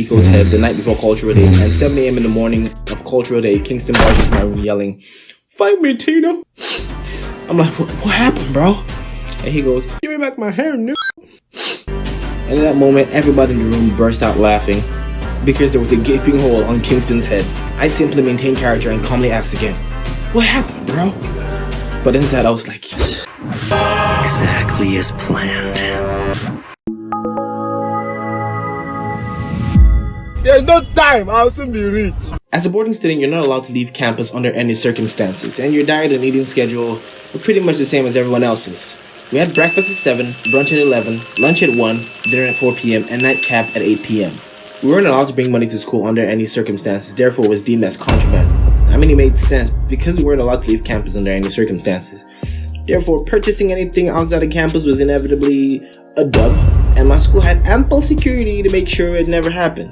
Chico's head the night before Cultural Day, and 7 a.m. in the morning of Cultural Day, Kingston barged into my room yelling, "Fight me, Tina!" I'm like, what happened, bro? And he goes, "Give me back my hair, new." And in that moment, everybody in the room burst out laughing because there was a gaping hole on Kingston's head. I simply maintained character and calmly asked again, "What happened, bro?" But inside I was like, exactly as planned. There's no time, I'll soon be rich. As a boarding student, you're not allowed to leave campus under any circumstances, and your diet and eating schedule were pretty much the same as everyone else's. We had breakfast at 7, brunch at 11, lunch at 1, dinner at 4 p.m., and nightcap at 8 p.m. We weren't allowed to bring money to school under any circumstances, therefore it was deemed as contraband. I mean, it made sense because we weren't allowed to leave campus under any circumstances. Therefore, purchasing anything outside of campus was inevitably a dub, and my school had ample security to make sure it never happened.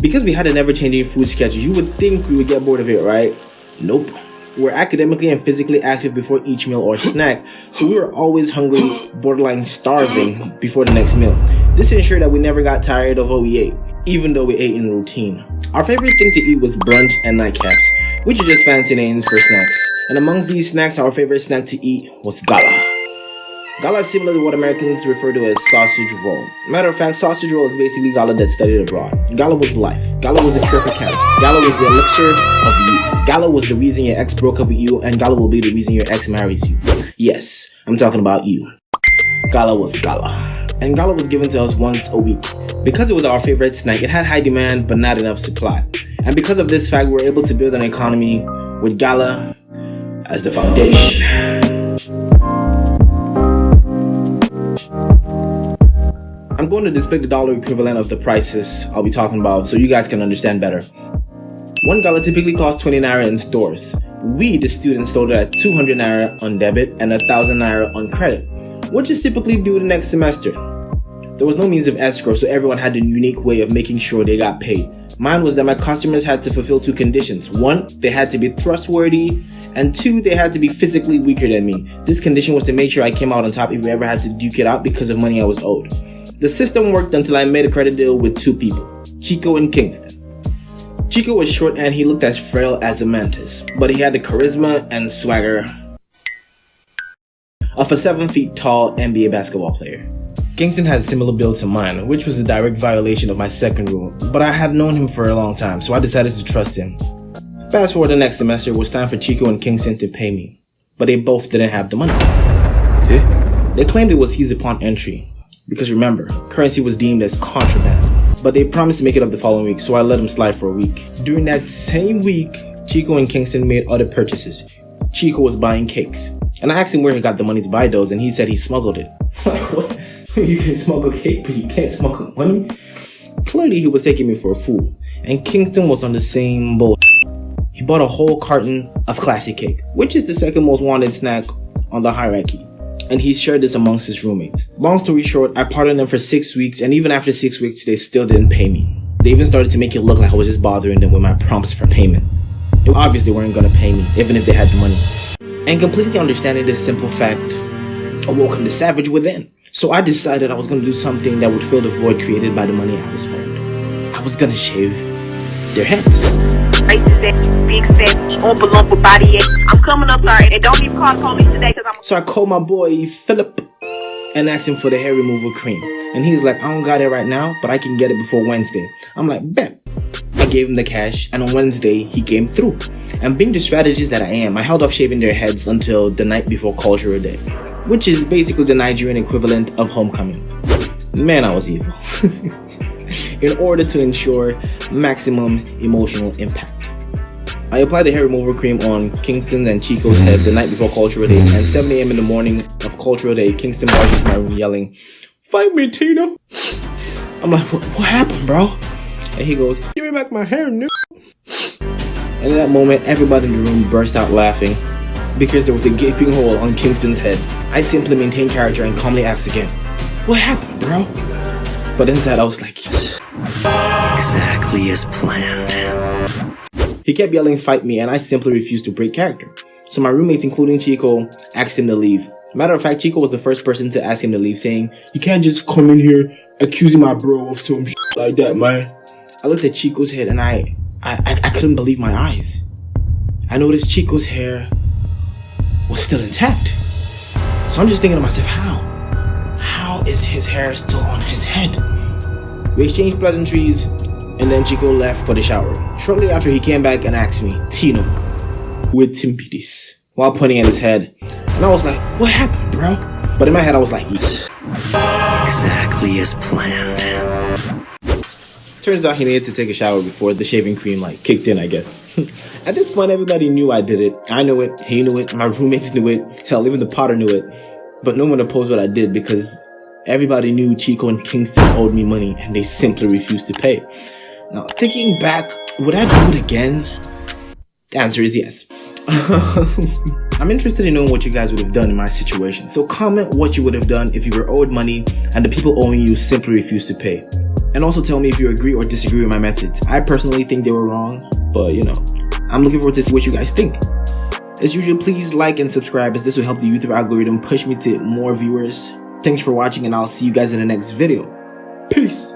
Because we had an ever-changing food schedule, you would think we would get bored of it, right? Nope. We're academically and physically active before each meal or snack, so we were always hungry, borderline starving before the next meal. This ensured that we never got tired of what we ate, even though we ate in routine. Our favorite thing to eat was brunch and nightcaps, which are just fancy names for snacks. And amongst these snacks, our favorite snack to eat was gala. Gala is similar to what Americans refer to as sausage roll. Matter of fact, sausage roll is basically gala that's studied abroad. Gala was life. Gala was a cure for cancer. Gala was the elixir of youth. Gala was the reason your ex broke up with you, and gala will be the reason your ex marries you. Yes, I'm talking about you. Gala was gala. And gala was given to us once a week. Because it was our favorite snack, it had high demand but not enough supply. And because of this fact, we were able to build an economy with gala as the foundation. I'm going to display the dollar equivalent of the prices I'll be talking about so you guys can understand better. One gala typically costs 20 naira in stores. We, the students, sold it at 200 naira on debit and 1,000 naira on credit, which is typically due the next semester. There was no means of escrow, so everyone had a unique way of making sure they got paid. Mine was that my customers had to fulfill 2 conditions. 1, they had to be trustworthy, and 2, they had to be physically weaker than me. This condition was to make sure I came out on top if we ever had to duke it out because of money I was owed. The system worked until I made a credit deal with 2 people, Chico and Kingston. Chico was short and he looked as frail as a mantis, but he had the charisma and swagger of a 7 feet tall NBA basketball player. Kingston had a similar build to mine, which was a direct violation of my second rule, but I had known him for a long time, so I decided to trust him. Fast forward the next semester, it was time for Chico and Kingston to pay me, but they both didn't have the money. They claimed it was seized upon entry, because remember, currency was deemed as contraband, but they promised to make it up the following week, so I let them slide for a week. During that same week, Chico and Kingston made other purchases. Chico was buying cakes, and I asked him where he got the money to buy those, and he said he smuggled it. Like, what? You can smuggle cake, but you can't smuggle money? Clearly, he was taking me for a fool, and Kingston was on the same boat. He bought a whole carton of classic cake, which is the second most wanted snack on the hierarchy, and he shared this amongst his roommates. Long story short, I pardoned them for 6 weeks, and even after 6 weeks, they still didn't pay me. They even started to make it look like I was just bothering them with my prompts for payment. They obviously weren't gonna pay me, even if they had the money. And completely understanding this simple fact awoke the savage within. So I decided I was gonna do something that would fill the void created by the money I was owed. I was gonna shave their heads. Big set, oompa body. I'm coming up, sorry, and don't even call the police today because I'm. So I called my boy Philip and asked him for the hair removal cream, and he's like, "I don't got it right now, but I can get it before Wednesday." I'm like, "Bet." I gave him the cash, and on Wednesday he came through. And being the strategist that I am, I held off shaving their heads until the night before Cultural Day, which is basically the Nigerian equivalent of homecoming. Man, I was evil. In order to ensure maximum emotional impact, I applied the hair removal cream on Kingston and Chico's head the night before Cultural Day, and 7 a.m. in the morning of Cultural Day, Kingston barged into my room yelling, "Fight me, Tina!" I'm like, what happened, bro? And he goes, "Give me back my hair, new." And in that moment, everybody in the room burst out laughing because there was a gaping hole on Kingston's head. I simply maintained character and calmly asked again, "What happened, bro?" But inside I was like, exactly as planned. He kept yelling, "Fight me," and I simply refused to break character. So my roommates, including Chico, asked him to leave. Matter of fact, Chico was the first person to ask him to leave, saying, "You can't just come in here accusing my bro of some shit like that, man." I looked at Chico's head and I couldn't believe my eyes. I noticed Chico's hair was still intact. So I'm just thinking to myself, how is his hair still on his head? We exchanged pleasantries, and then Chico left for the shower. Shortly after, he came back and asked me, Tino, with Timpitis, while pointing at his head. And I was like, what happened, bro? But in my head, I was like, exactly as planned. Turns out he needed to take a shower before the shaving cream kicked in, I guess. At this point, everybody knew I did it. I knew it, he knew it, my roommates knew it, hell, even the Potter knew it. But no one opposed what I did because everybody knew Chico and Kingston owed me money and they simply refused to pay. Now, thinking back, would I do it again? The answer is yes. I'm interested in knowing what you guys would have done in my situation. So comment what you would have done if you were owed money and the people owing you simply refused to pay. And also tell me if you agree or disagree with my methods. I personally think they were wrong, but I'm looking forward to see what you guys think. As usual, please like and subscribe as this will help the YouTube algorithm push me to more viewers. Thanks for watching and I'll see you guys in the next video. Peace!